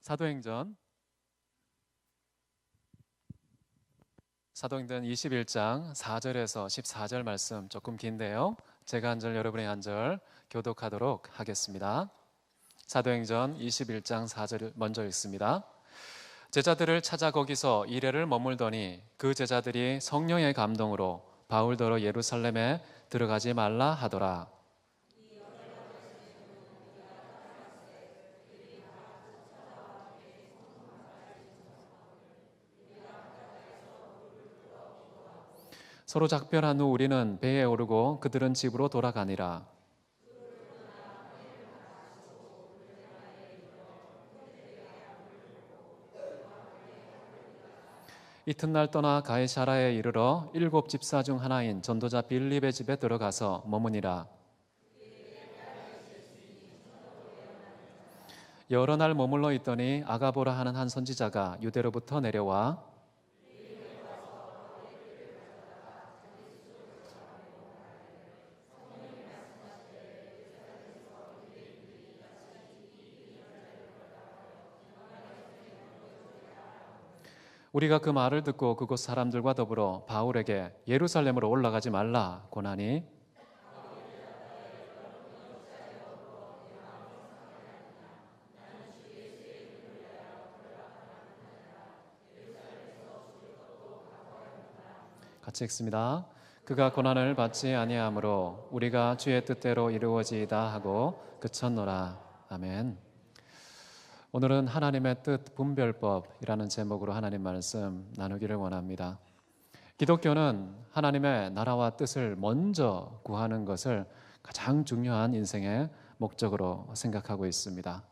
사도행전 21장 4절에서 14절 말씀 조금 긴데요. 제가 한 절 여러분이 한 절 교독하도록 하겠습니다. 사도행전 21장 4절 먼저 읽습니다. 제자들을 찾아 거기서 이레를 머물더니 그 제자들이 성령의 감동으로 바울더러 예루살렘에 들어가지 말라 하더라. 서로 작별한 후 우리는 배에 오르고 그들은 집으로 돌아가니라. 이튿날 떠나 가이사라에 이르러 7 집사 중 하나인 전도자 빌립의 집에 들어가서 머무니라. 여러 날 머물러 있더니 아가보라 하는 한 선지자가 유대로부터 내려와 우리가 그 말을 듣고 그곳 사람들과 더불어 바울에게 예루살렘으로 올라가지 말라 고하니 같이 읽습니다. 그가 고난을 받지 아니하므로 우리가 주의 뜻대로 이루어지이다 하고 그쳤노라. 아멘. 오늘은 하나님의 뜻 분별법이라는 제목으로 하나님 말씀 나누기를 원합니다. 기독교는 하나님의 나라와 뜻을 먼저 구하는 것을 가장 중요한 인생의 목적으로 생각하고 있습니다.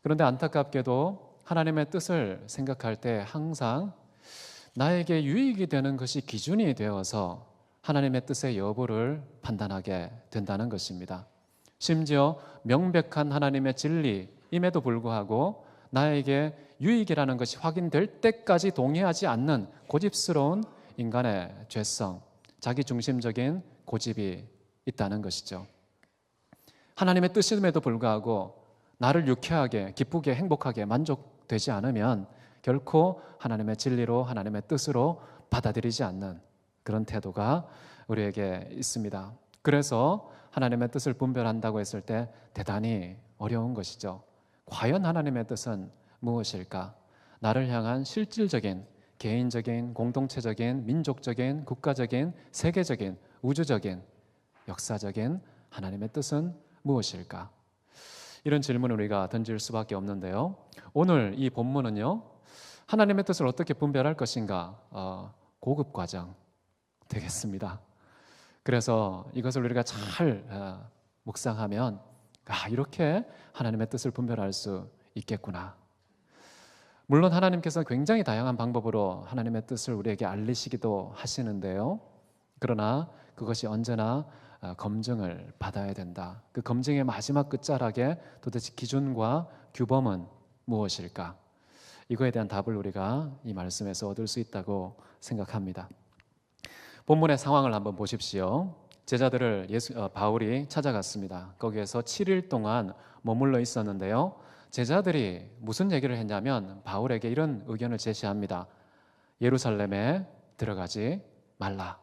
그런데 안타깝게도 하나님의 뜻을 생각할 때 항상 나에게 유익이 되는 것이 기준이 되어서 하나님의 뜻의 여부를 판단하게 된다는 것입니다. 심지어 명백한 하나님의 진리임에도 불구하고 나에게 유익이라는 것이 확인될 때까지 동의하지 않는 고집스러운 인간의 죄성, 자기중심적인 고집이 있다는 것이죠. 하나님의 뜻임에도 불구하고 나를 유쾌하게, 기쁘게, 행복하게 만족되지 않으면 결코 하나님의 진리로, 하나님의 뜻으로 받아들이지 않는 그런 태도가 우리에게 있습니다. 그래서 하나님의 뜻을 분별한다고 했을 때 대단히 어려운 것이죠. 과연 하나님의 뜻은 무엇일까? 나를 향한 실질적인, 개인적인, 공동체적인, 민족적인, 국가적인, 세계적인, 우주적인, 역사적인 하나님의 뜻은 무엇일까? 이런 질문을 우리가 던질 수밖에 없는데요. 오늘 이 본문은요, 하나님의 뜻을 어떻게 분별할 것인가 고급 과정 되겠습니다. 그래서 이것을 우리가 잘 묵상하면 이렇게 하나님의 뜻을 분별할 수 있겠구나. 물론 하나님께서 굉장히 다양한 방법으로 하나님의 뜻을 우리에게 알리시기도 하시는데요. 그러나 그것이 언제나 검증을 받아야 된다. 그 검증의 마지막 끝자락에 도대체 기준과 규범은 무엇일까? 이거에 대한 답을 우리가 이 말씀에서 얻을 수 있다고 생각합니다. 본문의 상황을 한번 보십시오. 제자들을 바울이 찾아갔습니다. 거기에서 7일 동안 머물러 있었는데요. 제자들이 무슨 얘기를 했냐면 바울에게 이런 의견을 제시합니다. 예루살렘에 들어가지 말라.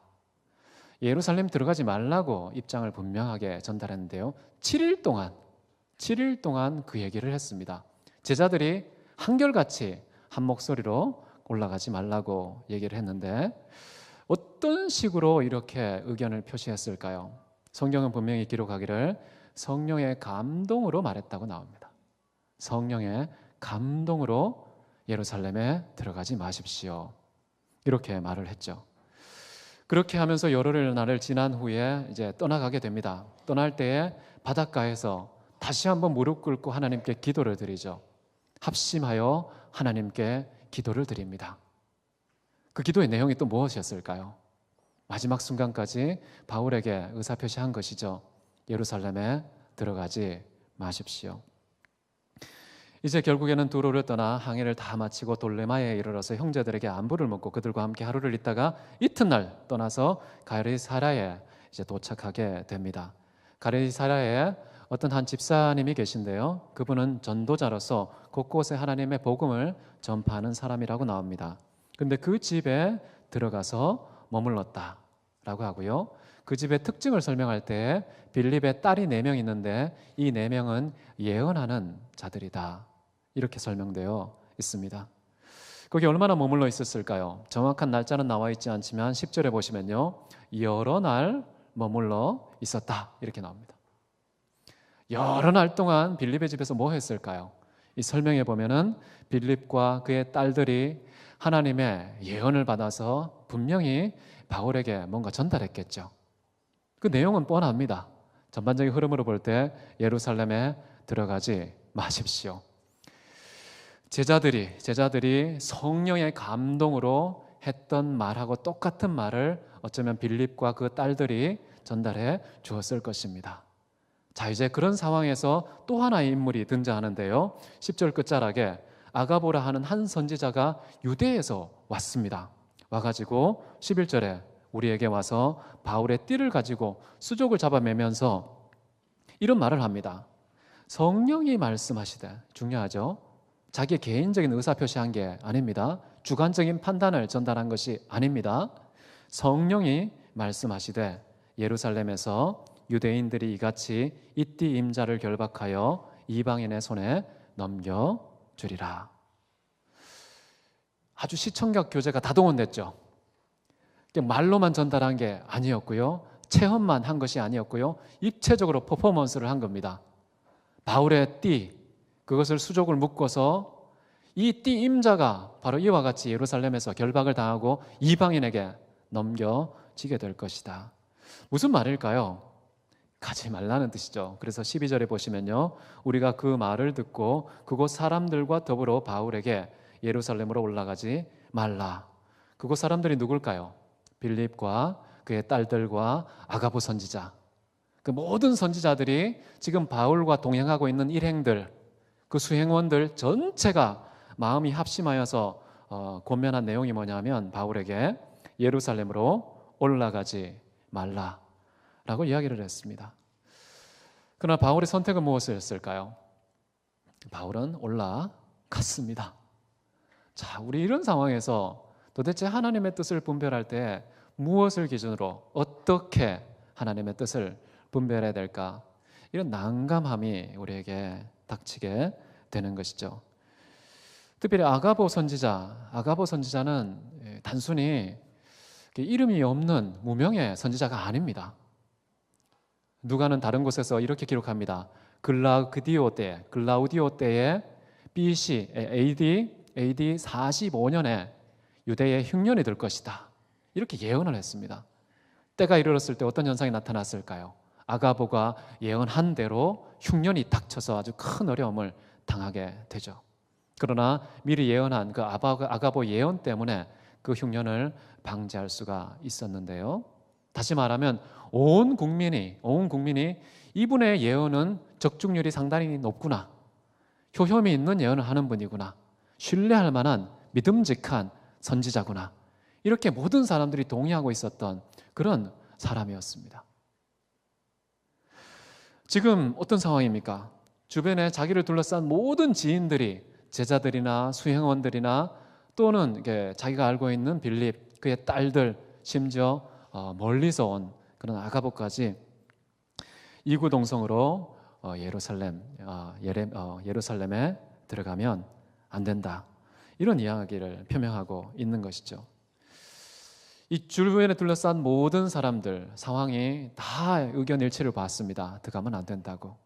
예루살렘 들어가지 말라고 입장을 분명하게 전달했는데요. 7일 동안 그 얘기를 했습니다. 제자들이 한결같이 한 목소리로 올라가지 말라고 얘기를 했는데 어떤 식으로 이렇게 의견을 표시했을까요? 성경은 분명히 기록하기를 성령의 감동으로 말했다고 나옵니다. 성령의 감동으로 예루살렘에 들어가지 마십시오. 이렇게 말을 했죠. 그렇게 하면서 열흘 날을 지난 후에 이제 떠나가게 됩니다. 떠날 때에 바닷가에서 다시 한번 무릎 꿇고 하나님께 기도를 드리죠. 합심하여 하나님께 기도를 드립니다. 그 기도의 내용이 또 무엇이었을까요? 마지막 순간까지 바울에게 의사표시한 것이죠. 예루살렘에 들어가지 마십시오. 이제 결국에는 두로를 떠나 항해를 다 마치고 돌레마에 이르러서 형제들에게 안부를 묻고 그들과 함께 하루를 있다가 이튿날 떠나서 가이사랴에 이제 도착하게 됩니다. 가이사랴에 어떤 한 집사님이 계신데요. 그분은 전도자로서 곳곳에 하나님의 복음을 전파하는 사람이라고 나옵니다. 근데 그 집에 들어가서 머물렀다라고 하고요. 그 집의 특징을 설명할 때 빌립의 딸이 4명 있는데 이 4명은 예언하는 자들이다. 이렇게 설명되어 있습니다. 거기 얼마나 머물러 있었을까요? 정확한 날짜는 나와 있지 않지만 10절에 보시면요. 여러 날 머물러 있었다. 이렇게 나옵니다. 여러 날 동안 빌립의 집에서 뭐 했을까요? 이 설명에 보면은 빌립과 그의 딸들이 하나님의 예언을 받아서 분명히 바울에게 뭔가 전달했겠죠. 그 내용은 뻔합니다. 전반적인 흐름으로 볼 때 예루살렘에 들어가지 마십시오. 제자들이 성령의 감동으로 했던 말하고 똑같은 말을 어쩌면 빌립과 그 딸들이 전달해 주었을 것입니다. 자, 이제 그런 상황에서 또 하나의 인물이 등장하는데요. 10절 끝자락에 아가보라 하는 한 선지자가 유대에서 왔습니다. 와가지고 11절에 우리에게 와서 바울의 띠를 가지고 수족을 잡아매면서 이런 말을 합니다. 성령이 말씀하시되, 중요하죠. 자기 개인적인 의사표시한 게 아닙니다. 주관적인 판단을 전달한 것이 아닙니다. 성령이 말씀하시되 예루살렘에서 유대인들이 이같이 이띠 임자를 결박하여 이방인의 손에 넘겨주리라. 아주 시청각 교재가 다 동원됐죠. 말로만 전달한 게 아니었고요. 체험만 한 것이 아니었고요. 입체적으로 퍼포먼스를 한 겁니다. 바울의 띠, 그것을 수족을 묶어서 이 띠 임자가 바로 이와 같이 예루살렘에서 결박을 당하고 이방인에게 넘겨지게 될 것이다. 무슨 말일까요? 가지 말라는 뜻이죠. 그래서 12절에 보시면요. 우리가 그 말을 듣고 그곳 사람들과 더불어 바울에게 예루살렘으로 올라가지 말라. 그곳 사람들이 누굴까요? 빌립과 그의 딸들과 아가보 선지자. 그 모든 선지자들이 지금 바울과 동행하고 있는 일행들, 그 수행원들 전체가 마음이 합심하여서 권면한 내용이 뭐냐면 바울에게 예루살렘으로 올라가지 말라라고 이야기를 했습니다. 그러나 바울의 선택은 무엇이었을까요? 바울은 올라갔습니다. 자, 우리 이런 상황에서 도대체 하나님의 뜻을 분별할 때 무엇을 기준으로 어떻게 하나님의 뜻을 분별해야 될까? 이런 난감함이 우리에게 닥치게 되는 것이죠. 특별히 아가보 선지자는 단순히 이름이 없는 무명의 선지자가 아닙니다. 누가는 다른 곳에서 이렇게 기록합니다. 글라우디오 때에 BC AD 45년에 유대에 흉년이 들 것이다. 이렇게 예언을 했습니다. 때가 이르렀을 때 어떤 현상이 나타났을까요? 아가보가 예언한 대로 흉년이 닥쳐서 아주 큰 어려움을 당하게 되죠. 그러나 미리 예언한 그 아가보 예언 때문에 그 흉년을 방지할 수가 있었는데요. 다시 말하면 온 국민이 이분의 예언은 적중률이 상당히 높구나, 효험이 있는 예언을 하는 분이구나, 신뢰할 만한 믿음직한 선지자구나, 이렇게 모든 사람들이 동의하고 있었던 그런 사람이었습니다. 지금 어떤 상황입니까? 주변에 자기를 둘러싼 모든 지인들이, 제자들이나 수행원들이나 또는 자기가 알고 있는 빌립, 그의 딸들, 심지어 멀리서 온 그런 아가보까지 이구동성으로 예루살렘에 들어가면 안 된다, 이런 이야기를 표명하고 있는 것이죠. 이 주변에 둘러싼 모든 사람들 상황이 다 의견 일치를 봤습니다. 들어가면 안 된다고.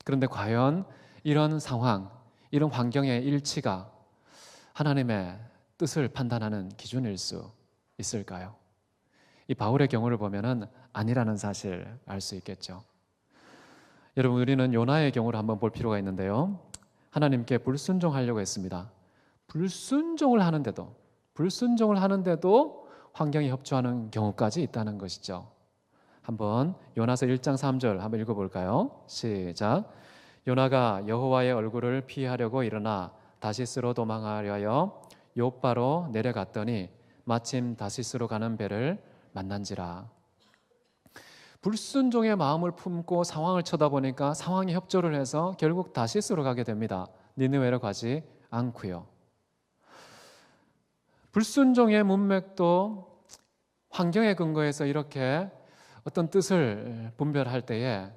그런데 과연 이런 상황, 이런 환경의 일치가 하나님의 뜻을 판단하는 기준일 수 있을까요? 이 바울의 경우를 보면은 아니라는 사실 알 수 있겠죠. 여러분, 우리는 요나의 경우를 한번 볼 필요가 있는데요. 하나님께 불순종하려고 했습니다. 불순종을 하는데도 환경이 협조하는 경우까지 있다는 것이죠. 한번 요나서 1장 3절 한번 읽어볼까요? 시작. 요나가 여호와의 얼굴을 피하려고 일어나 다시스로 도망하려 하여 욥바로 내려갔더니 마침 다시스로 가는 배를 만난지라. 불순종의 마음을 품고 상황을 쳐다보니까 상황에 협조를 해서 결국 다시스로 가게 됩니다. 니느웨로 가지 않고요. 불순종의 문맥도 환경에 근거해서 이렇게 어떤 뜻을 분별할 때에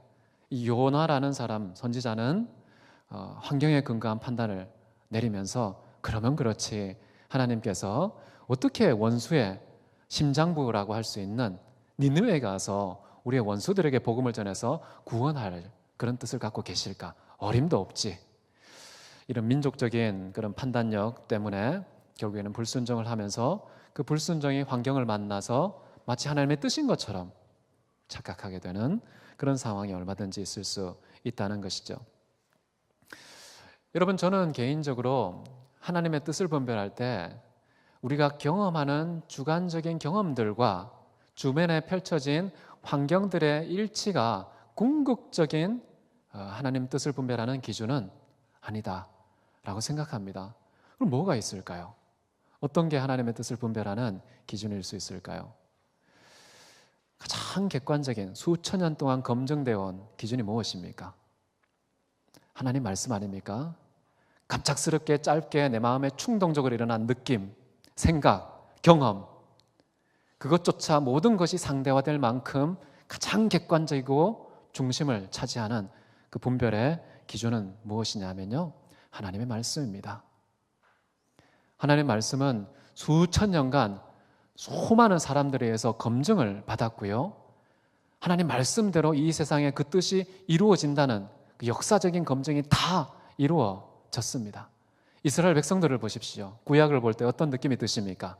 이 요나라는 사람, 선지자는 환경에 근거한 판단을 내리면서 그러면 그렇지, 하나님께서 어떻게 원수의 심장부라고 할 수 있는 니느웨에 가서 우리의 원수들에게 복음을 전해서 구원할 그런 뜻을 갖고 계실까? 어림도 없지. 이런 민족적인 그런 판단력 때문에 결국에는 불순종을 하면서 그 불순종이 환경을 만나서 마치 하나님의 뜻인 것처럼 착각하게 되는 그런 상황이 얼마든지 있을 수 있다는 것이죠. 여러분, 저는 개인적으로 하나님의 뜻을 분별할 때 우리가 경험하는 주관적인 경험들과 주변에 펼쳐진 환경들의 일치가 궁극적인 하나님 뜻을 분별하는 기준은 아니다라고 생각합니다. 그럼 뭐가 있을까요? 어떤 게 하나님의 뜻을 분별하는 기준일 수 있을까요? 가장 객관적인 수천 년 동안 검증되어 온 기준이 무엇입니까? 하나님 말씀 아닙니까? 갑작스럽게 짧게 내 마음에 충동적으로 일어난 느낌, 생각, 경험, 그것조차 모든 것이 상대화될 만큼 가장 객관적이고 중심을 차지하는 그 분별의 기준은 무엇이냐면요, 하나님의 말씀입니다. 하나님의 말씀은 수천 년간 수많은 사람들에 의해서 검증을 받았고요, 하나님 말씀대로 이 세상에 그 뜻이 이루어진다는 그 역사적인 검증이 다 이루어졌습니다. 이스라엘 백성들을 보십시오. 구약을 볼 때 어떤 느낌이 드십니까?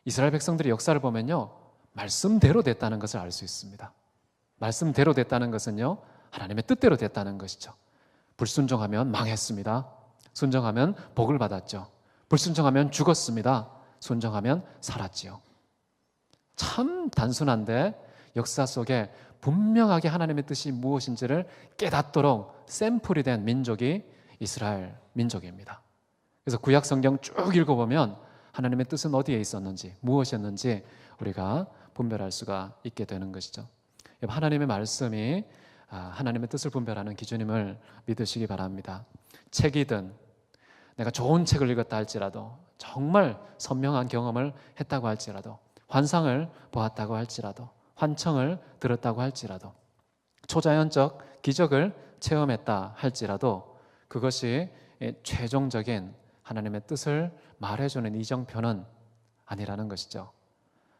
이스라엘 백성들의 역사를 보면요, 말씀대로 됐다는 것을 알 수 있습니다. 말씀대로 됐다는 것은요, 하나님의 뜻대로 됐다는 것이죠. 불순종하면 망했습니다. 순종하면 복을 받았죠. 불순종하면 죽었습니다. 순종하면 살았지요. 참 단순한데 역사 속에 분명하게 하나님의 뜻이 무엇인지를 깨닫도록 샘플이 된 민족이 이스라엘 민족입니다. 그래서 구약 성경 쭉 읽어보면 하나님의 뜻은 어디에 있었는지, 무엇이었는지 우리가 분별할 수가 있게 되는 것이죠. 하나님의 말씀이 하나님의 뜻을 분별하는 기준임을 믿으시기 바랍니다. 책이든 내가 좋은 책을 읽었다 할지라도, 정말 선명한 경험을 했다고 할지라도, 환상을 보았다고 할지라도, 환청을 들었다고 할지라도, 초자연적 기적을 체험했다 할지라도 그것이 최종적인 하나님의 뜻을 말해주는 이정표는 아니라는 것이죠.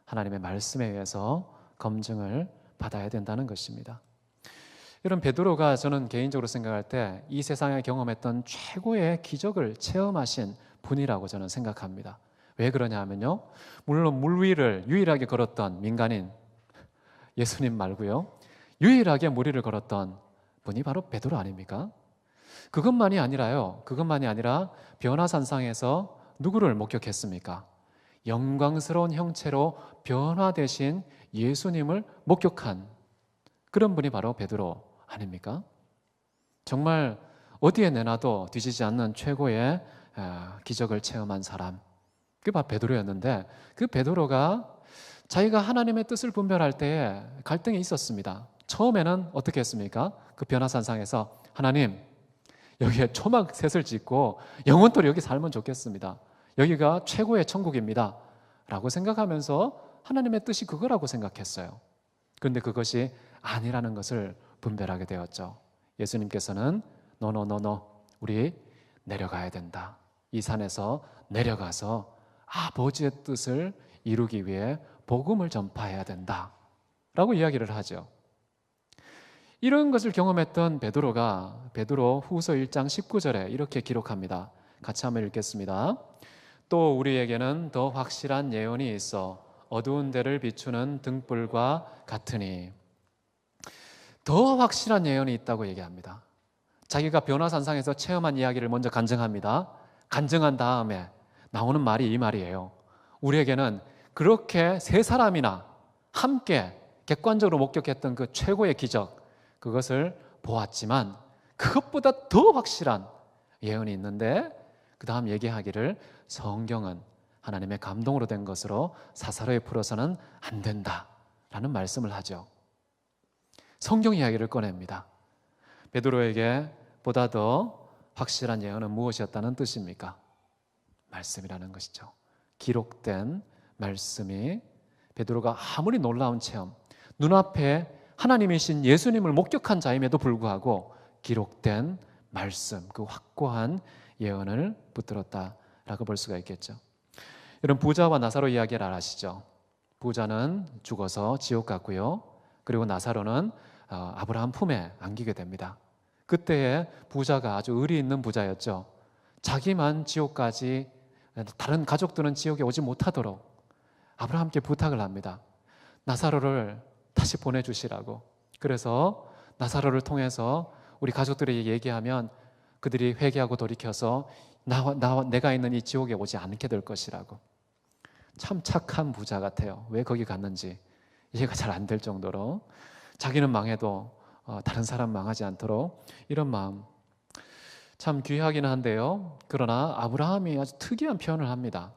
하나님의 말씀에 의해서 검증을 받아야 된다는 것입니다. 이런 베드로가 저는 개인적으로 생각할 때 이 세상에 경험했던 최고의 기적을 체험하신 분이라고 저는 생각합니다. 왜 그러냐 하면요, 물론 물 위를 유일하게 걸었던 민간인 예수님 말고요, 유일하게 물 위를 걸었던 분이 바로 베드로 아닙니까? 그것만이 아니라 변화산상에서 누구를 목격했습니까? 영광스러운 형체로 변화되신 예수님을 목격한 그런 분이 바로 베드로 아닙니까? 정말 어디에 내놔도 뒤지지 않는 최고의 기적을 체험한 사람, 그게 바로 베드로였는데, 그 베드로가 자기가 하나님의 뜻을 분별할 때에 갈등이 있었습니다. 처음에는 어떻게 했습니까? 그 변화산상에서 하나님, 여기에 초막 셋을 짓고 영원토록 여기 살면 좋겠습니다. 여기가 최고의 천국입니다 라고 생각하면서 하나님의 뜻이 그거라고 생각했어요. 그런데 그것이 아니라는 것을 분별하게 되었죠. 예수님께서는 노노노노, 우리 내려가야 된다. 이 산에서 내려가서 아버지의 뜻을 이루기 위해 복음을 전파해야 된다 라고 이야기를 하죠. 이런 것을 경험했던 베드로가 베드로 후서 1장 19절에 이렇게 기록합니다. 같이 한번 읽겠습니다. 또 우리에게는 더 확실한 예언이 있어 어두운 데를 비추는 등불과 같으니. 더 확실한 예언이 있다고 얘기합니다. 자기가 변화산상에서 체험한 이야기를 먼저 간증합니다. 간증한 다음에 나오는 말이 이 말이에요. 우리에게는 그렇게 세 사람이나 함께 객관적으로 목격했던 그 최고의 기적, 그것을 보았지만 그것보다 더 확실한 예언이 있는데, 그 다음 얘기하기를 성경은 하나님의 감동으로 된 것으로 사사로이 풀어서는 안 된다라는 말씀을 하죠. 성경 이야기를 꺼냅니다. 베드로에게 보다 더 확실한 예언은 무엇이었다는 뜻입니까? 말씀이라는 것이죠. 기록된 말씀이 베드로가 아무리 놀라운 체험, 눈앞에 하나님이신 예수님을 목격한 자임에도 불구하고 기록된 말씀, 그 확고한 예언을 붙들었다라고 볼 수가 있겠죠. 여러분, 부자와 나사로 이야기를 아시죠? 부자는 죽어서 지옥 갔고요. 그리고 나사로는 아브라함 품에 안기게 됩니다. 그때의 부자가 아주 의리 있는 부자였죠. 자기만 지옥까지, 다른 가족들은 지옥에 오지 못하도록 아브라함께 부탁을 합니다. 나사로를 다시 보내주시라고. 그래서 나사로를 통해서 우리 가족들에게 얘기하면 그들이 회개하고 돌이켜서 내가 있는 이 지옥에 오지 않게 될 것이라고. 참 착한 부자 같아요. 왜 거기 갔는지 이해가 잘 안 될 정도로 자기는 망해도 다른 사람 망하지 않도록 이런 마음, 참 귀하기는 한데요. 그러나 아브라함이 아주 특이한 표현을 합니다.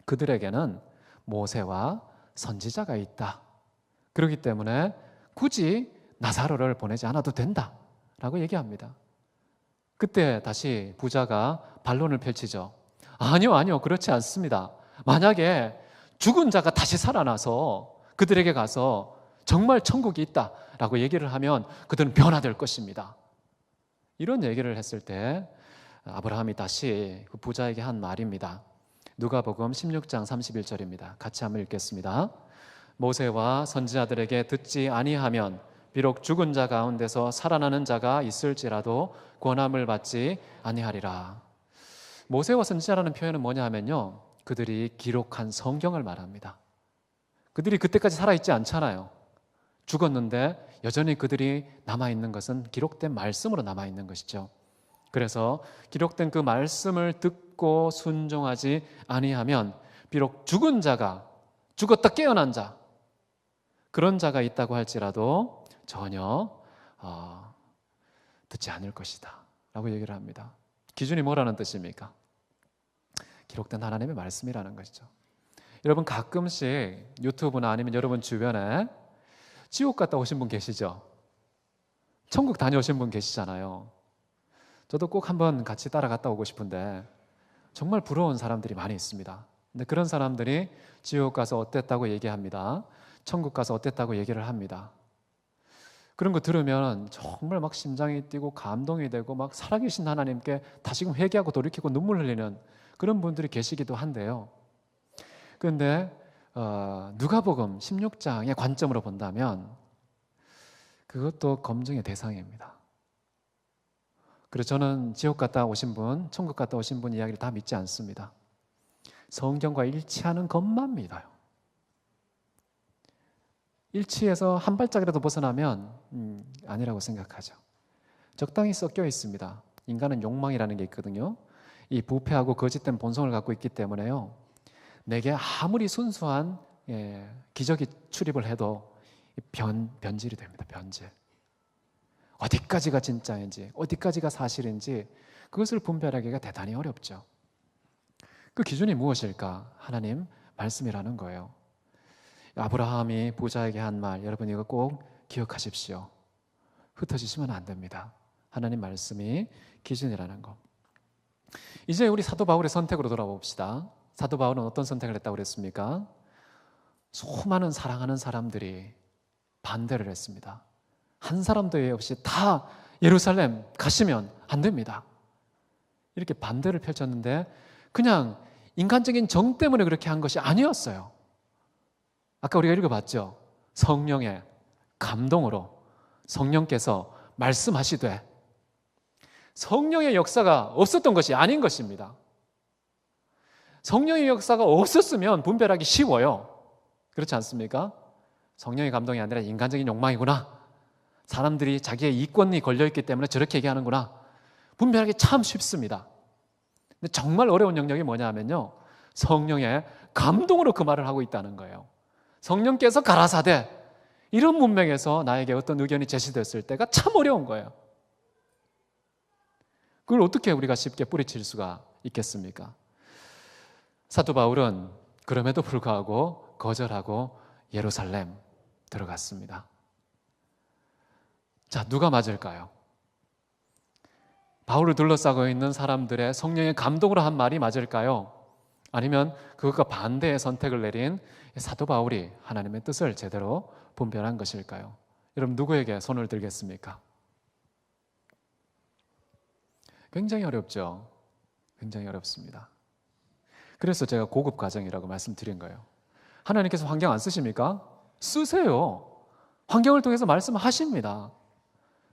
그들에게는 모세와 선지자가 있다. 그렇기 때문에 굳이 나사로를 보내지 않아도 된다라고 얘기합니다. 그때 다시 부자가 반론을 펼치죠. 아니요, 그렇지 않습니다. 만약에 죽은 자가 다시 살아나서 그들에게 가서 정말 천국이 있다라고 얘기를 하면 그들은 변화될 것입니다. 이런 얘기를 했을 때 아브라함이 다시 그 부자에게 한 말입니다. 누가복음 16장 31절입니다. 같이 한번 읽겠습니다. 모세와 선지자들에게 듣지 아니하면 비록 죽은 자 가운데서 살아나는 자가 있을지라도 권함을 받지 아니하리라. 모세와 선지자라는 표현은 뭐냐 하면요, 그들이 기록한 성경을 말합니다. 그들이 그때까지 살아있지 않잖아요. 죽었는데 여전히 그들이 남아있는 것은 기록된 말씀으로 남아있는 것이죠. 그래서 기록된 그 말씀을 듣고 순종하지 아니하면 비록 죽은 자가, 죽었다 깨어난 자, 그런 자가 있다고 할지라도 전혀 듣지 않을 것이다 라고 얘기를 합니다. 기준이 뭐라는 뜻입니까? 기록된 하나님의 말씀이라는 것이죠. 여러분, 가끔씩 유튜브나 아니면 여러분 주변에 지옥 갔다 오신 분 계시죠? 천국 다녀오신 분 계시잖아요. 저도 꼭 한번 같이 따라갔다 오고 싶은데 정말 부러운 사람들이 많이 있습니다. 근데 그런 사람들이 지옥 가서 어땠다고 얘기합니다. 천국 가서 어땠다고 얘기를 합니다. 그런 거 들으면 정말 막 심장이 뛰고 감동이 되고 막 살아계신 하나님께 다시금 회개하고 돌이키고 눈물 흘리는 그런 분들이 계시기도 한데요. 그런데 누가복음 16장의 관점으로 본다면 그것도 검증의 대상입니다. 그래서 저는 지옥 갔다 오신 분, 천국 갔다 오신 분 이야기를 다 믿지 않습니다. 성경과 일치하는 것만 믿어요. 일치해서 한 발짝이라도 벗어나면 아니라고 생각하죠. 적당히 섞여 있습니다. 인간은 욕망이라는 게 있거든요. 이 부패하고 거짓된 본성을 갖고 있기 때문에요, 내게 아무리 순수한 기적이 출입을 해도 변질이 됩니다. 변질. 어디까지가 진짜인지, 어디까지가 사실인지 그것을 분별하기가 대단히 어렵죠. 그 기준이 무엇일까? 하나님 말씀이라는 거예요. 아브라함이 부자에게 한 말, 여러분 이거 꼭 기억하십시오. 흩어지시면 안 됩니다. 하나님 말씀이 기준이라는 거. 이제 우리 사도 바울의 선택으로 돌아봅시다. 사도 바울은 어떤 선택을 했다고 그랬습니까? 수많은 사랑하는 사람들이 반대를 했습니다. 한 사람도 예외 없이 다 예루살렘 가시면 안 됩니다. 이렇게 반대를 펼쳤는데 그냥 인간적인 정 때문에 그렇게 한 것이 아니었어요. 아까 우리가 읽어봤죠. 성령의 감동으로 성령께서 말씀하시되, 성령의 역사가 없었던 것이 아닌 것입니다. 성령의 역사가 없었으면 분별하기 쉬워요. 그렇지 않습니까? 성령의 감동이 아니라 인간적인 욕망이구나, 사람들이 자기의 이권이 걸려있기 때문에 저렇게 얘기하는구나, 분별하기 참 쉽습니다. 근데 정말 어려운 영역이 뭐냐 하면요, 성령의 감동으로 그 말을 하고 있다는 거예요. 성령께서 가라사대, 이런 문맥에서 나에게 어떤 의견이 제시됐을 때가 참 어려운 거예요. 그걸 어떻게 우리가 쉽게 뿌리칠 수가 있겠습니까? 사도 바울은 그럼에도 불구하고 거절하고 예루살렘 들어갔습니다. 자, 누가 맞을까요? 바울을 둘러싸고 있는 사람들의 성령의 감동으로 한 말이 맞을까요? 아니면 그것과 반대의 선택을 내린 사도 바울이 하나님의 뜻을 제대로 분별한 것일까요? 여러분, 누구에게 손을 들겠습니까? 굉장히 어렵죠. 굉장히 어렵습니다. 그래서 제가 고급 과정이라고 말씀드린 거예요. 하나님께서 환경 안 쓰십니까? 쓰세요. 환경을 통해서 말씀하십니다.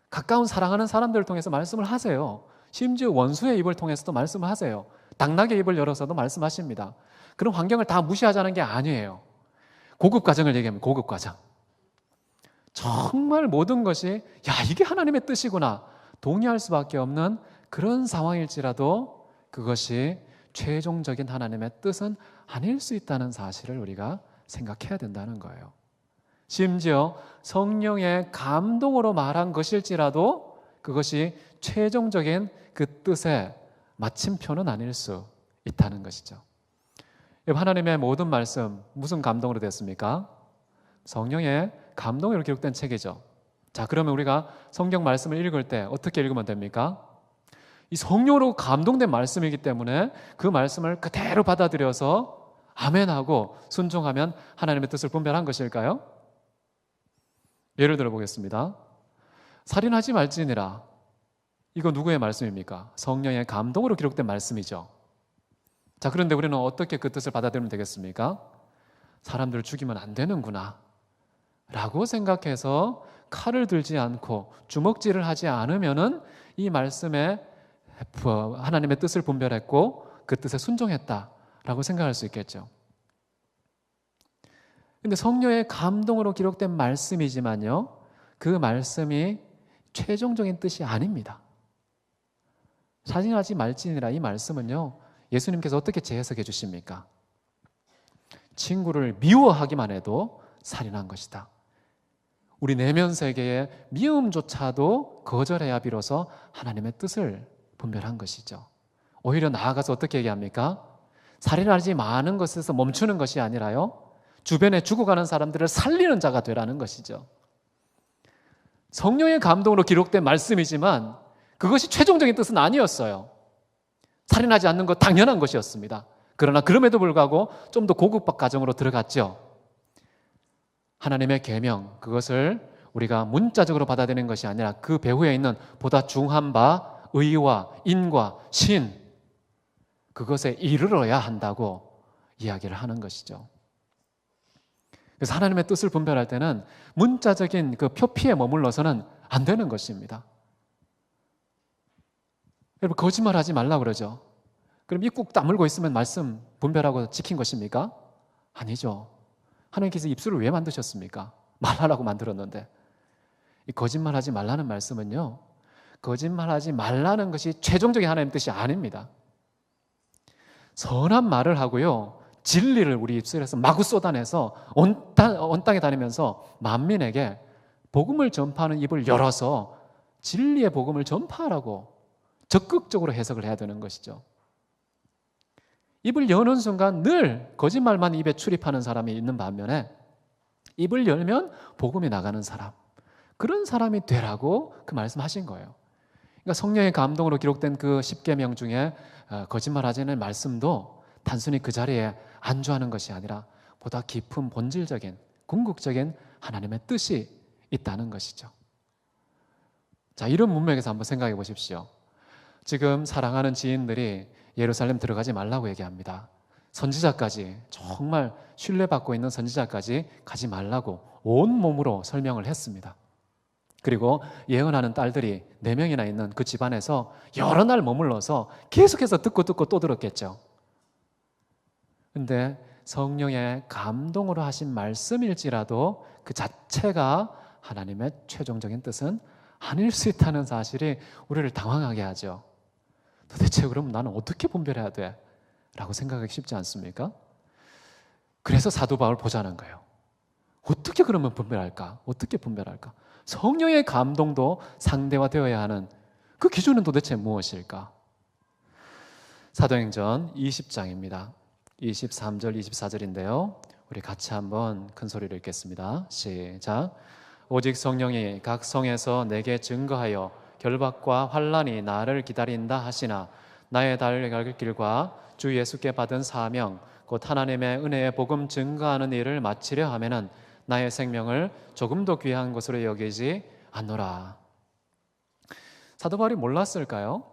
가까운 사랑하는 사람들을 통해서 말씀을 하세요. 심지어 원수의 입을 통해서도 말씀을 하세요. 당나귀 입을 열어서도 말씀하십니다. 그런 환경을 다 무시하자는 게 아니에요. 고급 과정을 얘기하면 고급 과정. 정말 모든 것이 이게 하나님의 뜻이구나 동의할 수밖에 없는 그런 상황일지라도 그것이 최종적인 하나님의 뜻은 아닐 수 있다는 사실을 우리가 생각해야 된다는 거예요. 심지어 성령의 감동으로 말한 것일지라도 그것이 최종적인 그 뜻의 마침표는 아닐 수 있다는 것이죠. 하나님의 모든 말씀 무슨 감동으로 됐습니까? 성령의 감동으로 기록된 책이죠. 자, 그러면 우리가 성경 말씀을 읽을 때 어떻게 읽으면 됩니까? 이 성령으로 감동된 말씀이기 때문에 그 말씀을 그대로 받아들여서 아멘하고 순종하면 하나님의 뜻을 분별한 것일까요? 예를 들어 보겠습니다. 살인하지 말지니라. 이거 누구의 말씀입니까? 성령의 감동으로 기록된 말씀이죠. 자, 그런데 우리는 어떻게 그 뜻을 받아들이면 되겠습니까? 사람들을 죽이면 안 되는구나 라고 생각해서 칼을 들지 않고 주먹질을 하지 않으면은 이 말씀에 하나님의 뜻을 분별했고 그 뜻에 순종했다라고 생각할 수 있겠죠. 근데 성령의 감동으로 기록된 말씀이지만요, 그 말씀이 최종적인 뜻이 아닙니다. 살인하지 말지니라 이 말씀은요, 예수님께서 어떻게 재해석해 주십니까? 친구를 미워하기만 해도 살인한 것이다. 우리 내면 세계의 미움조차도 거절해야 비로소 하나님의 뜻을 분별한 것이죠. 오히려 나아가서 어떻게 얘기합니까? 살인하지 마는 것에서 멈추는 것이 아니라요, 주변에 죽어가는 사람들을 살리는 자가 되라는 것이죠. 성령의 감동으로 기록된 말씀이지만 그것이 최종적인 뜻은 아니었어요. 살인하지 않는 것 당연한 것이었습니다. 그러나 그럼에도 불구하고 좀 더 고급 과정으로 들어갔죠. 하나님의 계명, 그것을 우리가 문자적으로 받아들이는 것이 아니라 그 배후에 있는 보다 중한 바 의와 인과 신, 그것에 이르러야 한다고 이야기를 하는 것이죠. 그래서 하나님의 뜻을 분별할 때는 문자적인 그 표피에 머물러서는 안 되는 것입니다. 여러분, 거짓말하지 말라고 그러죠. 그럼 입 꾹 다물고 있으면 말씀 분별하고 지킨 것입니까? 아니죠. 하나님께서 입술을 왜 만드셨습니까? 말하라고 만들었는데. 이 거짓말하지 말라는 말씀은요, 거짓말하지 말라는 것이 최종적인 하나님의 뜻이 아닙니다. 선한 말을 하고요, 진리를 우리 입술에서 마구 쏟아내서 온 땅에 다니면서 만민에게 복음을 전파하는 입을 열어서 진리의 복음을 전파하라고 적극적으로 해석을 해야 되는 것이죠. 입을 여는 순간 늘 거짓말만 입에 출입하는 사람이 있는 반면에 입을 열면 복음이 나가는 사람, 그런 사람이 되라고 그 말씀하신 거예요. 그러니까 성령의 감동으로 기록된 그 10계명 중에 거짓말하지는 말씀도 단순히 그 자리에 안주하는 것이 아니라 보다 깊은 본질적인 궁극적인 하나님의 뜻이 있다는 것이죠. 자, 이런 문맥에서 한번 생각해 보십시오. 지금 사랑하는 지인들이 예루살렘 들어가지 말라고 얘기합니다. 선지자까지, 정말 신뢰받고 있는 선지자까지 가지 말라고 온몸으로 설명을 했습니다. 그리고 예언하는 딸들이 4명이나 있는 그 집안에서 여러 날 머물러서 계속해서 듣고 또 들었겠죠. 근데 성령의 감동으로 하신 말씀일지라도 그 자체가 하나님의 최종적인 뜻은 아닐 수 있다는 사실이 우리를 당황하게 하죠. 도대체 그럼 나는 어떻게 분별해야 돼? 라고 생각하기 쉽지 않습니까? 그래서 사도 바울 보자는 거예요. 어떻게 그러면 분별할까? 어떻게 분별할까? 성령의 감동도 상대화되어야 하는 그 기준은 도대체 무엇일까? 사도행전 20장입니다. 23절, 24절인데요. 우리 같이 한번 큰 소리로 읽겠습니다. 시작. 오직 성령이 각 성에서 내게 증거하여 결박과 환난이 나를 기다린다 하시나 나의 달려갈 길과 주 예수께 받은 사명 곧 하나님의 은혜의 복음 증거하는 일을 마치려 하면은 나의 생명을 조금도 귀한 것으로 여기지 않노라. 사도 바울이 몰랐을까요?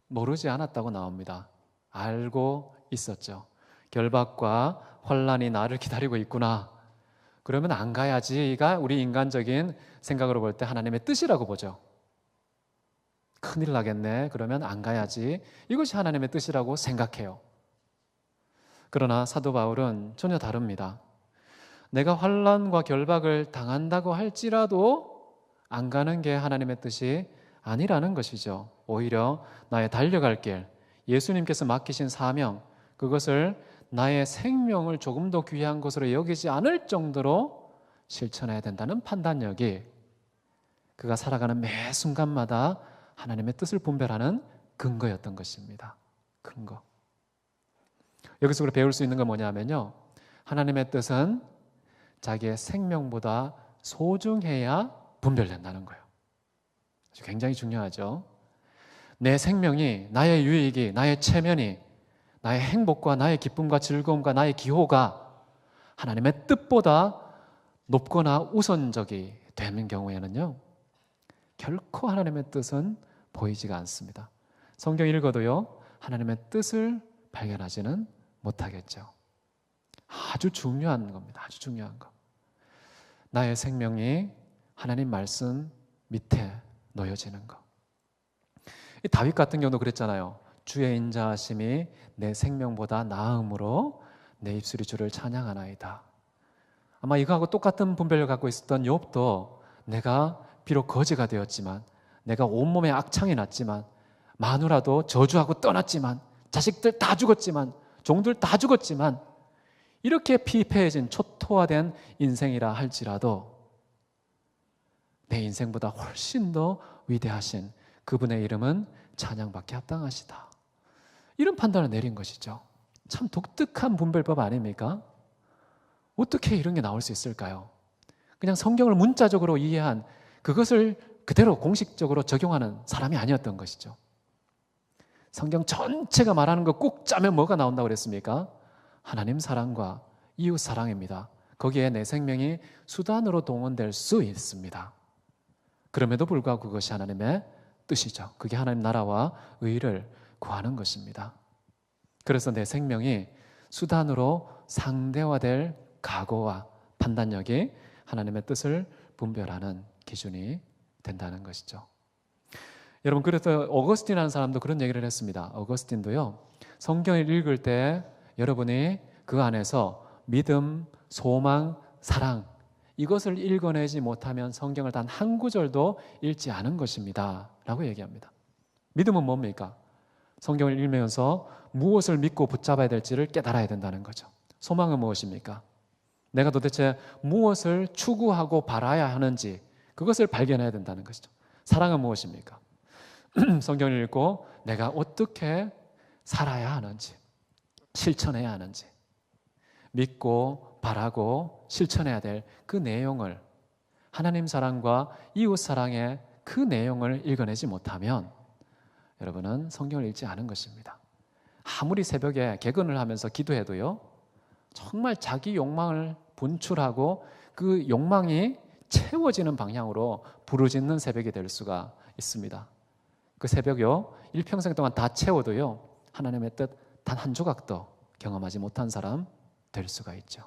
모르지 않았다고 나옵니다. 알고 있었죠. 결박과 환난이 나를 기다리고 있구나. 그러면 안 가야지가 우리 인간적인 생각으로 볼 때 하나님의 뜻이라고 보죠. 큰일 나겠네. 그러면 안 가야지. 이것이 하나님의 뜻이라고 생각해요. 그러나 사도 바울은 전혀 다릅니다. 내가 환난과 결박을 당한다고 할지라도 안 가는 게 하나님의 뜻이 아니라는 것이죠. 오히려 나의 달려갈 길, 예수님께서 맡기신 사명, 그것을 나의 생명을 조금 더 귀한 것으로 여기지 않을 정도로 실천해야 된다는 판단력이 그가 살아가는 매 순간마다 하나님의 뜻을 분별하는 근거였던 것입니다. 근거. 여기서 우리가 배울 수 있는 건 뭐냐면요, 하나님의 뜻은 자기의 생명보다 소중해야 분별된다는 거예요. 굉장히 중요하죠. 내 생명이, 나의 유익이, 나의 체면이, 나의 행복과 나의 기쁨과 즐거움과 나의 기호가 하나님의 뜻보다 높거나 우선적이 되는 경우에는요, 결코 하나님의 뜻은 보이지가 않습니다. 성경 읽어도요, 하나님의 뜻을 발견하지는 못하겠죠. 아주 중요한 겁니다. 아주 중요한 거. 나의 생명이 하나님 말씀 밑에 놓여지는 거. 이 다윗 같은 경우도 그랬잖아요. 주의 인자하심이 내 생명보다 나음으로 내 입술이 주를 찬양하나이다. 아마 이거하고 똑같은 분별을 갖고 있었던 욥도 내가 비록 거지가 되었지만, 내가 온몸에 악창이 났지만, 마누라도 저주하고 떠났지만, 자식들 다 죽었지만, 종들 다 죽었지만, 이렇게 피폐해진 초토화된 인생이라 할지라도 내 인생보다 훨씬 더 위대하신 그분의 이름은 찬양받기 합당하시다. 이런 판단을 내린 것이죠. 참 독특한 분별법 아닙니까? 어떻게 이런 게 나올 수 있을까요? 그냥 성경을 문자적으로 이해한 그것을 그대로 공식적으로 적용하는 사람이 아니었던 것이죠. 성경 전체가 말하는 거 꼭 짜면 뭐가 나온다고 그랬습니까? 하나님 사랑과 이웃 사랑입니다. 거기에 내 생명이 수단으로 동원될 수 있습니다. 그럼에도 불구하고 그것이 하나님의 뜻이죠. 그게 하나님 나라와 의를 구하는 것입니다. 그래서 내 생명이 수단으로 상대화될 각오와 판단력이 하나님의 뜻을 분별하는 기준이 된다는 것이죠. 여러분, 그래서 어거스틴이라는 사람도 그런 얘기를 했습니다. 어거스틴도요, 성경을 읽을 때 여러분이 그 안에서 믿음, 소망, 사랑, 이것을 읽어내지 못하면 성경을 단 한 구절도 읽지 않은 것입니다 라고 얘기합니다. 믿음은 뭡니까? 성경을 읽으면서 무엇을 믿고 붙잡아야 될지를 깨달아야 된다는 거죠. 소망은 무엇입니까? 내가 도대체 무엇을 추구하고 바라야 하는지 그것을 발견해야 된다는 것이죠. 사랑은 무엇입니까? 성경을 읽고 내가 어떻게 살아야 하는지, 실천해야 하는지, 믿고 바라고 실천해야 될 그 내용을, 하나님 사랑과 이웃 사랑의 그 내용을 읽어내지 못하면 여러분은 성경을 읽지 않은 것입니다. 아무리 새벽에 개근을 하면서 기도해도요, 정말 자기 욕망을 분출하고 그 욕망이 채워지는 방향으로 부르짖는 새벽이 될 수가 있습니다. 그 새벽요, 일평생 동안 다 채워도요, 하나님의 뜻 단 한 조각도 경험하지 못한 사람 될 수가 있죠.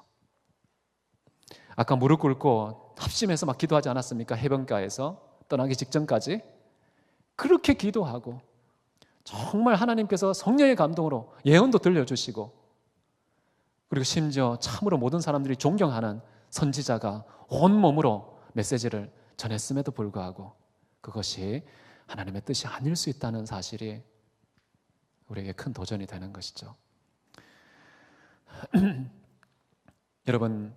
아까 무릎 꿇고 합심해서 막 기도하지 않았습니까? 해변가에서 떠나기 직전까지 그렇게 기도하고 정말 하나님께서 성령의 감동으로 예언도 들려주시고, 그리고 심지어 참으로 모든 사람들이 존경하는 선지자가 온몸으로 메시지를 전했음에도 불구하고 그것이 하나님의 뜻이 아닐 수 있다는 사실이 우리에게 큰 도전이 되는 것이죠. 여러분,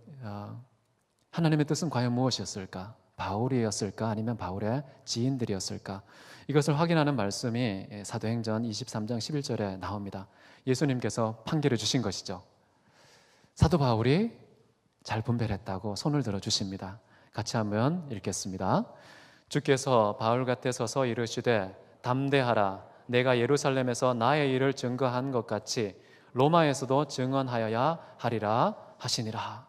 하나님의 뜻은 과연 무엇이었을까? 바울이었을까? 아니면 바울의 지인들이었을까? 이것을 확인하는 말씀이 사도행전 23장 11절에 나옵니다. 예수님께서 판결해 주신 것이죠. 사도 바울이 잘 분별했다고 손을 들어 주십니다. 같이 한번 읽겠습니다. 주께서 바울 곁에 서서 이르시되 담대하라. 내가 예루살렘에서 나의 일을 증거한 것 같이 로마에서도 증언하여야 하리라 하시니라.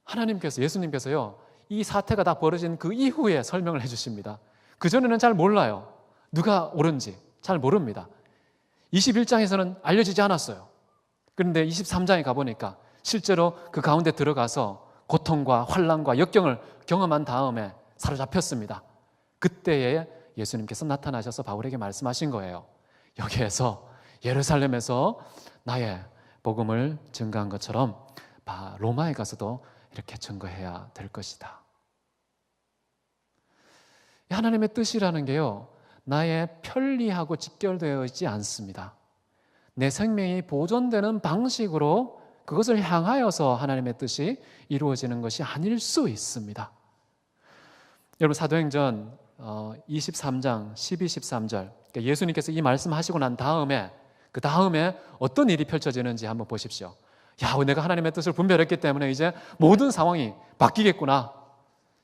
하나님께서, 예수님께서요, 이 사태가 다 벌어진 그 이후에 설명을 해주십니다. 그전에는 잘 몰라요. 누가 옳은지 잘 모릅니다. 21장에서는 알려지지 않았어요. 그런데 23장에 가보니까 실제로 그 가운데 들어가서 고통과 환난과 역경을 경험한 다음에 사로잡혔습니다. 그때에 예수님께서 나타나셔서 바울에게 말씀하신 거예요. 여기에서 예루살렘에서 나의 복음을 증거한 것처럼 로마에 가서도 이렇게 증거해야 될 것이다. 하나님의 뜻이라는 게요, 나의 편리하고 직결되어 있지 않습니다. 내 생명이 보존되는 방식으로 그것을 향하여서 하나님의 뜻이 이루어지는 것이 아닐 수 있습니다. 여러분, 사도행전 23장 12, 13절, 예수님께서 이 말씀하시고 난 다음에 그 다음에 어떤 일이 펼쳐지는지 한번 보십시오. 야, 내가 하나님의 뜻을 분별했기 때문에 이제 모든 상황이 바뀌겠구나,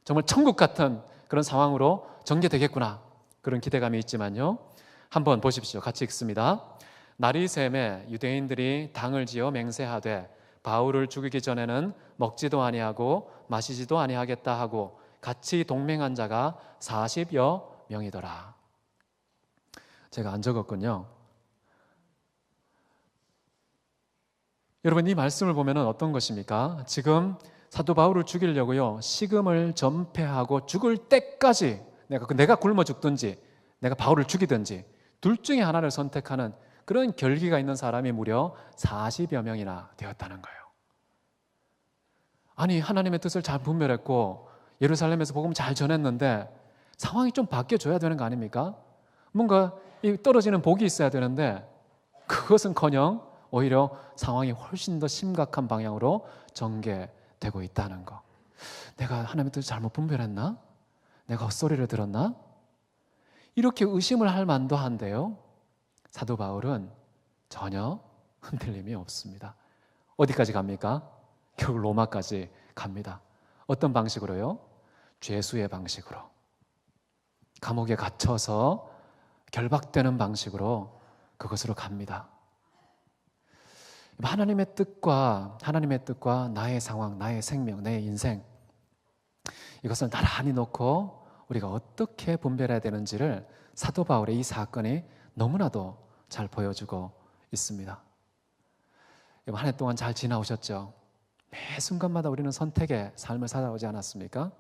정말 천국 같은 그런 상황으로 전개되겠구나, 그런 기대감이 있지만요, 한번 보십시오. 같이 읽습니다. 날이 샘에 유대인들이 당을 지어 맹세하되 바울을 죽이기 전에는 먹지도 아니하고 마시지도 아니하겠다 하고 같이 동맹한 자가 40여 명이더라. 제가 안 적었군요. 여러분, 이 말씀을 보면 어떤 것입니까? 지금 사도 바울을 죽이려고요, 식음을 전폐하고 죽을 때까지 내가 굶어 죽든지 내가 바울을 죽이든지 둘 중에 하나를 선택하는 그런 결기가 있는 사람이 무려 40여 명이나 되었다는 거예요. 아니, 하나님의 뜻을 잘 분별했고 예루살렘에서 복음 잘 전했는데 상황이 좀 바뀌어줘야 되는 거 아닙니까? 뭔가 떨어지는 복이 있어야 되는데 그것은커녕 오히려 상황이 훨씬 더 심각한 방향으로 전개되고 있다는 거. 내가 하나님의 뜻을 잘못 분별했나? 내가 헛소리를 들었나? 이렇게 의심을 할 만도 한데요, 사도 바울은 전혀 흔들림이 없습니다. 어디까지 갑니까? 결국 로마까지 갑니다. 어떤 방식으로요? 죄수의 방식으로, 감옥에 갇혀서 결박되는 방식으로 그것으로 갑니다. 하나님의 뜻과 나의 상황, 나의 생명, 내 인생, 이것을 나란히 놓고 우리가 어떻게 분별해야 되는지를 사도 바울의 이 사건이 너무나도 잘 보여주고 있습니다. 한 해 동안 잘 지나오셨죠? 매 순간마다 우리는 선택의 삶을 살아오지 않았습니까?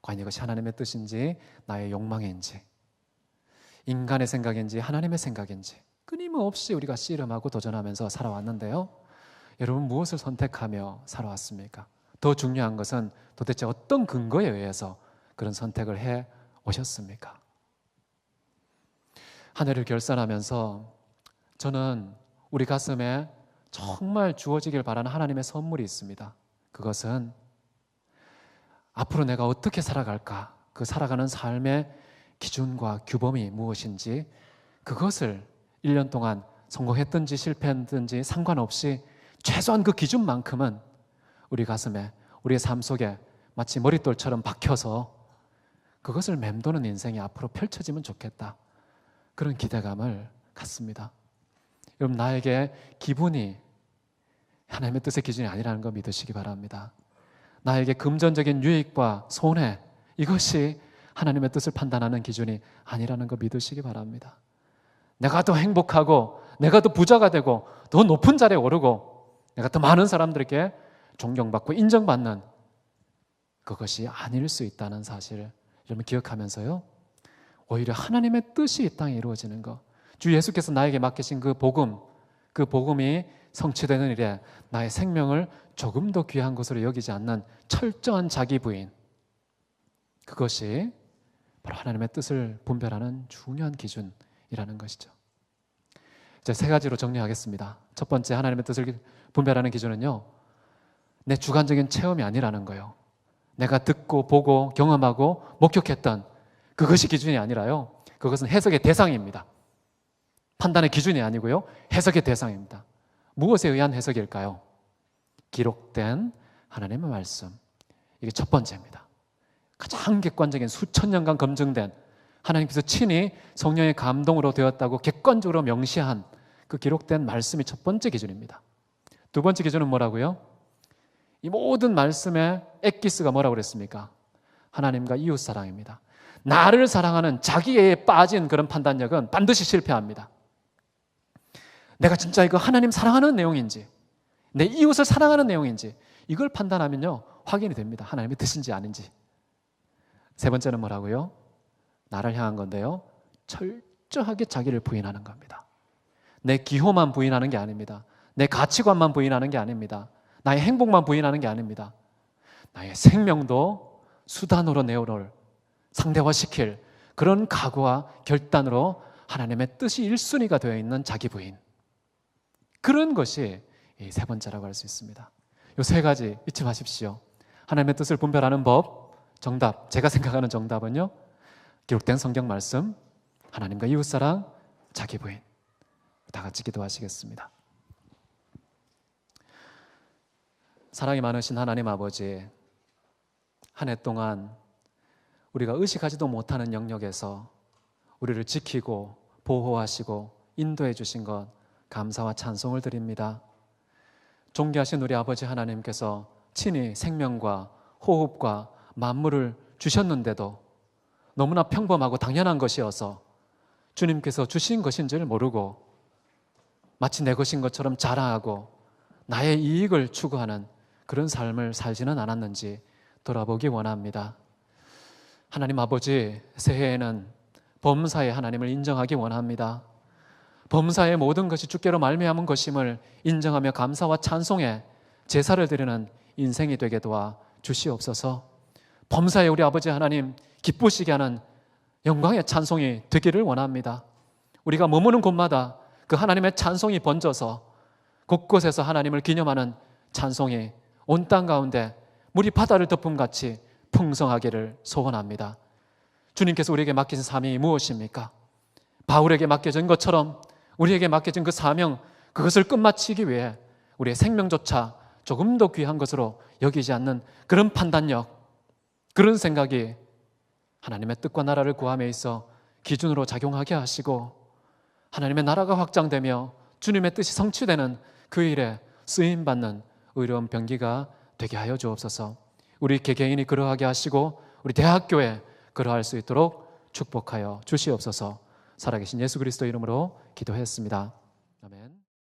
과연 이것이 하나님의 뜻인지 나의 욕망인지, 인간의 생각인지 하나님의 생각인지 끊임없이 우리가 씨름하고 도전하면서 살아왔는데요, 여러분, 무엇을 선택하며 살아왔습니까? 더 중요한 것은 도대체 어떤 근거에 의해서 그런 선택을 해 오셨습니까? 한 해를 결산하면서 저는 우리 가슴에 정말 주어지길 바라는 하나님의 선물이 있습니다. 그것은 앞으로 내가 어떻게 살아갈까, 그 살아가는 삶의 기준과 규범이 무엇인지 그것을 1년 동안 성공했든지 실패했든지 상관없이 최소한 그 기준만큼은 우리 가슴에, 우리의 삶 속에 마치 머릿돌처럼 박혀서 그것을 맴도는 인생이 앞으로 펼쳐지면 좋겠다, 그런 기대감을 갖습니다. 여러분, 나에게 기분이 하나님의 뜻의 기준이 아니라는 거 믿으시기 바랍니다. 나에게 금전적인 유익과 손해, 이것이 하나님의 뜻을 판단하는 기준이 아니라는 거 믿으시기 바랍니다. 내가 더 행복하고 내가 더 부자가 되고 더 높은 자리에 오르고 내가 더 많은 사람들에게 존경받고 인정받는, 그것이 아닐 수 있다는 사실을 여러분 기억하면서요, 오히려 하나님의 뜻이 이 땅에 이루어지는 것, 주 예수께서 나에게 맡기신 그 복음, 그 복음이 성취되는 일에 나의 생명을 조금 더 귀한 것으로 여기지 않는 철저한 자기 부인, 그것이 바로 하나님의 뜻을 분별하는 중요한 기준이라는 것이죠. 이제 세 가지로 정리하겠습니다. 첫 번째, 하나님의 뜻을 분별하는 기준은요, 내 주관적인 체험이 아니라는 거예요. 내가 듣고 보고 경험하고 목격했던 그것이 기준이 아니라요, 그것은 해석의 대상입니다. 판단의 기준이 아니고요, 해석의 대상입니다. 무엇에 의한 해석일까요? 기록된 하나님의 말씀, 이게 첫 번째입니다. 가장 객관적인 수천 년간 검증된 하나님께서 친히 성령의 감동으로 되었다고 객관적으로 명시한 그 기록된 말씀이 첫 번째 기준입니다. 두 번째 기준은 뭐라고요? 이 모든 말씀의 엑기스가 뭐라고 그랬습니까? 하나님과 이웃 사랑입니다. 나를 사랑하는 자기에 빠진 그런 판단력은 반드시 실패합니다. 내가 진짜 이거 하나님 사랑하는 내용인지, 내 이웃을 사랑하는 내용인지 이걸 판단하면요 확인이 됩니다. 하나님의 뜻인지 아닌지. 세 번째는 뭐라고요? 나를 향한 건데요, 철저하게 자기를 부인하는 겁니다. 내 기호만 부인하는 게 아닙니다. 내 가치관만 부인하는 게 아닙니다. 나의 행복만 부인하는 게 아닙니다. 나의 생명도 수단으로 내어놓을, 상대화시킬 그런 각오와 결단으로 하나님의 뜻이 1순위가 되어 있는 자기 부인, 그런 것이 이 세 번째라고 할 수 있습니다. 이 세 가지 잊지 마십시오. 하나님의 뜻을 분별하는 법, 정답, 제가 생각하는 정답은요, 기록된 성경 말씀, 하나님과 이웃사랑, 자기 부인. 다 같이 기도하시겠습니다. 사랑이 많으신 하나님 아버지, 한 해 동안 우리가 의식하지도 못하는 영역에서 우리를 지키고 보호하시고 인도해 주신 것 감사와 찬송을 드립니다. 존귀하신 우리 아버지 하나님께서 친히 생명과 호흡과 만물을 주셨는데도 너무나 평범하고 당연한 것이어서 주님께서 주신 것인 줄 모르고 마치 내 것인 것처럼 자랑하고 나의 이익을 추구하는 그런 삶을 살지는 않았는지 돌아보기 원합니다. 하나님 아버지, 새해에는 범사의 하나님을 인정하기 원합니다. 범사의 모든 것이 주께로 말미암은 것임을 인정하며 감사와 찬송에 제사를 드리는 인생이 되게 도와 주시옵소서. 범사의 우리 아버지 하나님 기쁘시게 하는 영광의 찬송이 되기를 원합니다. 우리가 머무는 곳마다 그 하나님의 찬송이 번져서 곳곳에서 하나님을 기념하는 찬송이 온 땅 가운데 물이 바다를 덮음같이 풍성하기를 소원합니다. 주님께서 우리에게 맡기신 사명이 무엇입니까? 바울에게 맡겨진 것처럼 우리에게 맡겨진 그 사명, 그것을 끝마치기 위해 우리의 생명조차 조금 더 귀한 것으로 여기지 않는 그런 판단력, 그런 생각이 하나님의 뜻과 나라를 구함에 있어 기준으로 작용하게 하시고 하나님의 나라가 확장되며 주님의 뜻이 성취되는 그 일에 쓰임받는 의로운 병기가 되게 하여 주옵소서. 우리 개개인이 그러하게 하시고 우리 대학교에 그러할 수 있도록 축복하여 주시옵소서. 살아계신 예수 그리스도 이름으로 기도했습니다. 아멘.